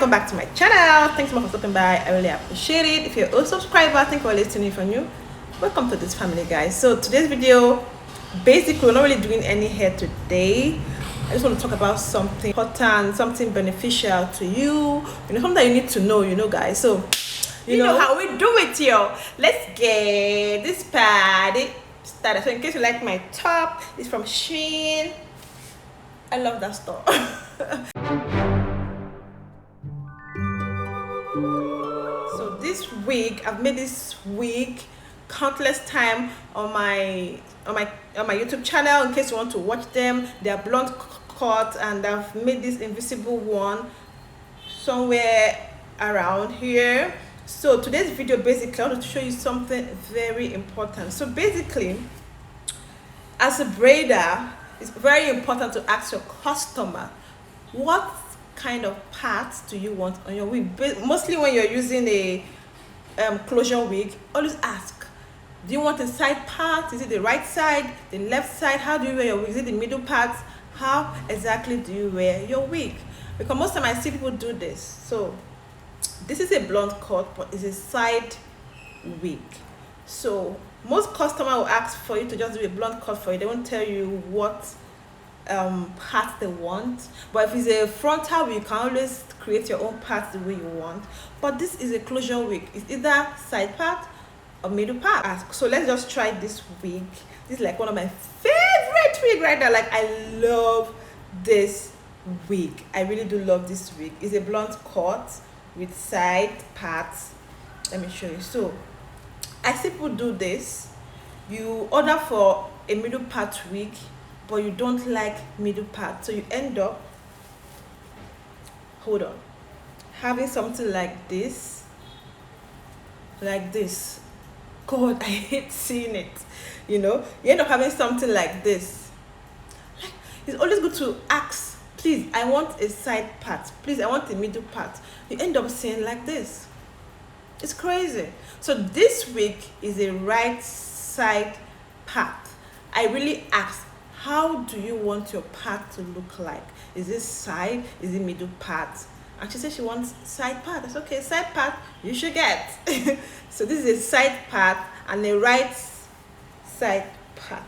welcome back to my channel. Thanks so much for stopping by. I really appreciate it. If you're a subscriber, thank you for listening. If you're new, welcome to this family, guys. So today's video, basically we're not really doing any hair today. I just want to talk about something important, something beneficial to you, something that you need to know, guys. So you know how we do it, yo. Let's get this party started. So in case you like my top, it's from Shein. I love that store. So this wig, I've made this wig countless time on my YouTube channel. In case you want to watch them, they are blonde cut, and I've made this invisible one somewhere around here. So today's video, basically I want to show you something very important. So basically, as a braider, it's very important to ask your customer what kind of parts do you want on your wig. Mostly when you're using a closure wig, always ask, do you want a side part? Is it the right side, the left side? How do you wear your wig? Is it the middle part? How exactly do you wear your wig? Because most of the time I see people do this. So this is a blonde cut, but it's a side wig. So most customer will ask for you to just do a blonde cut for you. They won't tell you what parts they want. But if it's a frontal wig, you can always create your own parts the way you want. But this is a closure wig. It's either side part or middle part. So let's just try this wig. This is like one of my favorite wig right now. Like, I love this wig. I really do love this wig. It's a blonde cut with side parts. Let me show you. So I see people do this. You order for a middle part wig, but you don't like middle part, so you end up having something like this. God, I hate seeing it. You end up having something like this. Like, it's always good to ask, please, I want a side part, please, I want a middle part. You end up seeing like this. It's crazy. So this wig is a right side part. I really asked, how do you want your part to look like? Is it side? Is it middle part? And she said she wants side part. That's okay, side part you should get. So this is a side part and a right side part.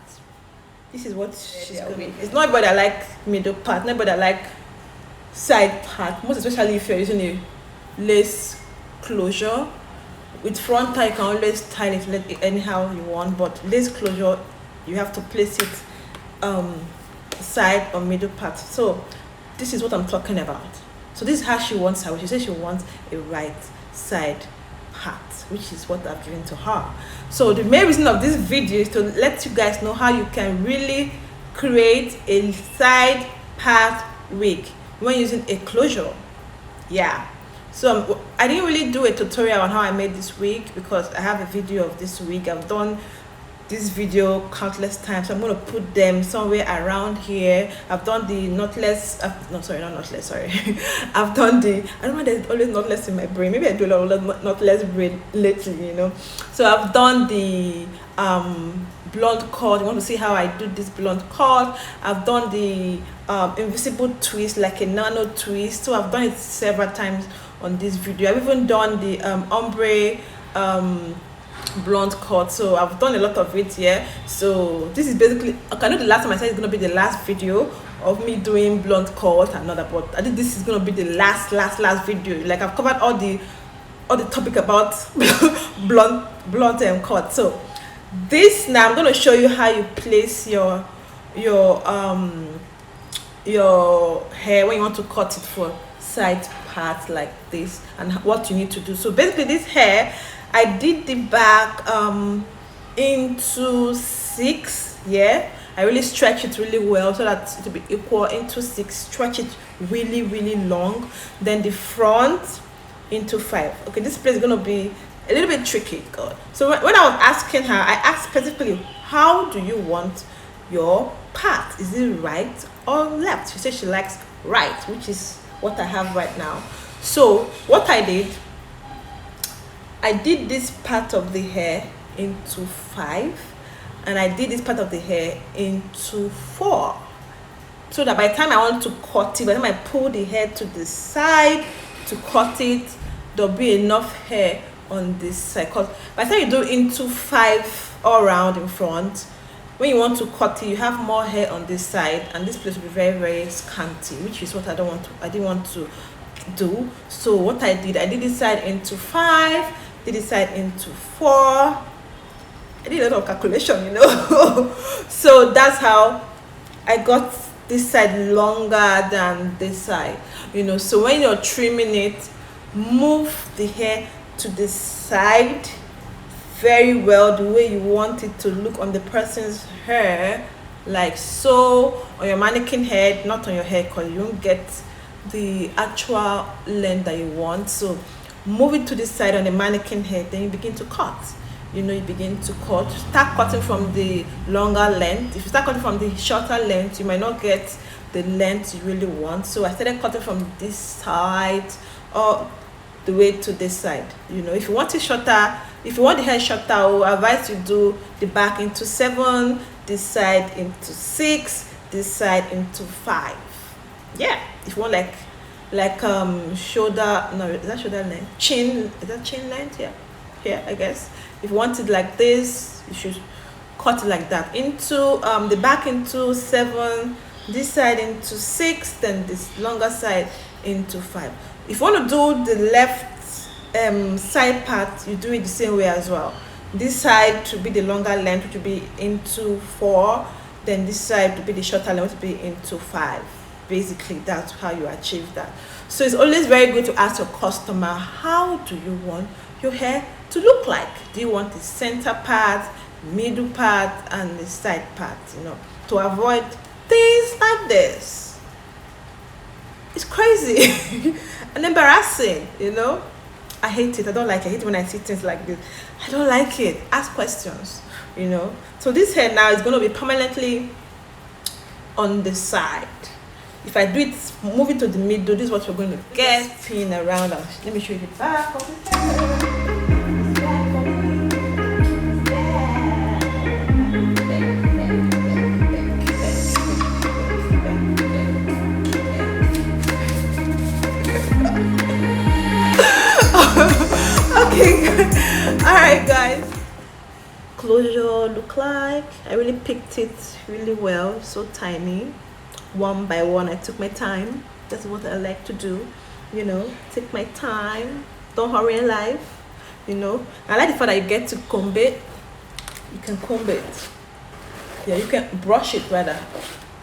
This is what she's doing. It's not everybody that like middle part, not everybody that like side part, most especially if you're using a lace closure. With frontal, you can always style it anyhow you want, but lace closure, you have to place it side or middle part. So this is what I'm talking about. So this is how she wants her. She says she wants a right side part, which is what I've given to her. So the main reason of this video is to let you guys know how you can really create a side part wig when using a closure. Yeah. So I didn't really do a tutorial on how I made this wig because I have a video of this wig. I've done this video countless times, so I'm going to put them somewhere around here. I've done the knotless, I've done the, I don't know, there's always knotless in my brain. Maybe I do a lot of knotless braid lately, So I've done the blonde cut. You want to see how I do this blonde cut? I've done the invisible twist, like a nano twist. So I've done it several times on this video. I've even done the ombre blonde cut. So I've done a lot of it here. So this is basically, I know the last time I said it's going to be the last video of me doing blonde cut and another, but I think this is going to be the last video. Like, I've covered all the topic about blonde cut. So this, now I'm going to show you how you place your hair when you want to cut it for side parts like this, and what you need to do. So basically, this hair, I did the back into 6. Yeah, I really stretch it really well so that it will be equal into 6. Stretch it really long. Then the front into 5. Okay, this place is going to be a little bit tricky. God. So when I was asking her, I asked specifically, how do you want your part? Is it right or left? She said she likes right, which is what I have right now. So what I did this part of the hair into 5, and I did this part of the hair into 4, so that by the time I want to cut it, by the time I pull the hair to the side, to cut it, there'll be enough hair on this side. Because by the time you do into 5 all around in front, when you want to cut it, you have more hair on this side, and this place will be very, very scanty, which is what I didn't want to do. So what I did this side into 5, did this side into 4. I did a lot of calculation, you know. So that's how I got this side longer than this side, you know. So when you're trimming it, move the hair to the side very well, the way you want it to look on the person's hair, like so, on your mannequin head, not on your hair, because you won't get the actual length that you want. So move it to the side on the mannequin head, then you begin to cut. You know, you begin to cut, start cutting from the longer length. If you start cutting from the shorter length, you might not get the length you really want. So I started cutting from this side or the way to this side. You know, if you want it shorter, if you want the hair shorter, I will advise you do the back into 7, this side into 6, this side into 5. Yeah, if you want like shoulder, no, is that shoulder length? Chin, is that chin length? Yeah, here I guess. If you want it like this, you should cut it like that. Into the back into 7, this side into 6, then this longer side into 5. If you want to do the left side part, you do it the same way as well. This side to be the longer length, which will be into 4, then this side to be the shorter length, which will be into 5. Basically, that's how you achieve that. So it's always very good to ask your customer, how do you want your hair to look like? Do you want the center part, middle part, and the side part, you know, to avoid things like this? It's crazy and embarrassing, you know. I hate it. I don't like it. I hate when I see things like this. I don't like it. Ask questions, you know. So this hair now is going to be permanently on the side. If I do it, move it to the middle, this is what we're going to get. Pin around. Let me show you the back of the hair. Okay, all right guys, closure look like I really picked it really well, so tiny, one by one. I took my time. That's what I like to do, you know, take my time, don't hurry in life, you know. I like the fact that you get to comb it. You can comb it, yeah, you can brush it rather,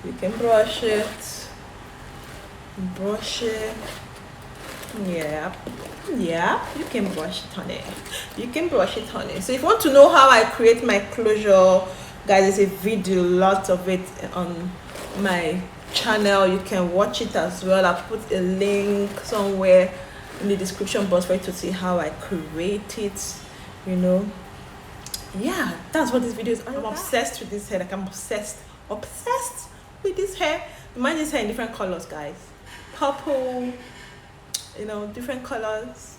you can brush it, yeah, you can brush it, honey. You can brush it, honey. So if you want to know how I create my closure, guys, there's a video, lots of it on my channel. You can watch it as well. I'll put a link somewhere in the description box for you to see how I create it, you know. Yeah, that's what this video is all about. I'm obsessed with this hair. Like, I'm obsessed with this hair. Mind this hair in different colors, guys. Purple, you know, different colors,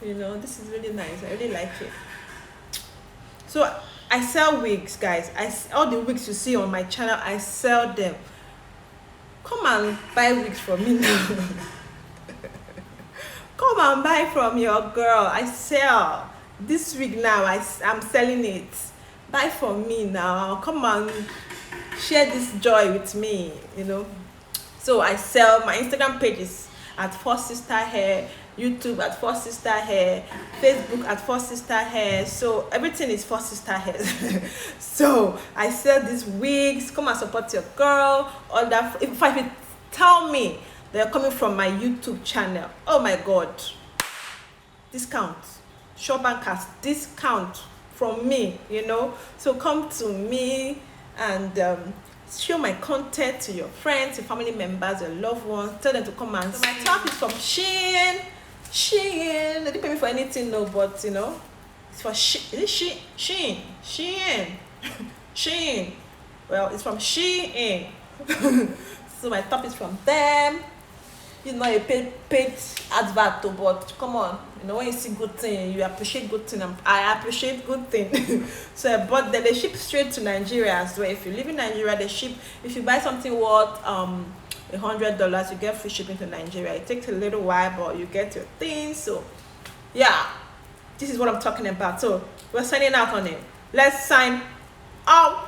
you know. This is really nice. I really like it. So I sell wigs, guys. All the wigs you see on my channel, I sell them. Come and buy wigs from me now. Come and buy from your girl. I sell this wig now. I'm selling it. Buy from me now. Come and share this joy with me, you know. So I sell. My Instagram page is at 4Sister Hair, YouTube at 4Sister Hair, Facebook at 4Sister Hair. So everything is 4Sister Hair. So I sell these wigs. Come and support your girl. All that. If you tell me they're coming from my YouTube channel, oh my God, discount, shop bankers, discount from me, you know. So come to me and show my content to your friends, your family members, your loved ones. Tell them to come and so my top is from Shein. They didn't pay me for anything, no, but you know, it's for Shein. Shein. Well, it's from Shein. So my top is from them. You know, a paid advert, but come on, you know, when you see good thing, you appreciate good thing. I appreciate good thing. So I bought they ship straight to Nigeria as well. If you live in Nigeria, they ship. If you buy something worth $100, you get free shipping to Nigeria. It takes a little while, but you get your things. So yeah, this is what I'm talking about. So we're signing out on it. Let's sign out.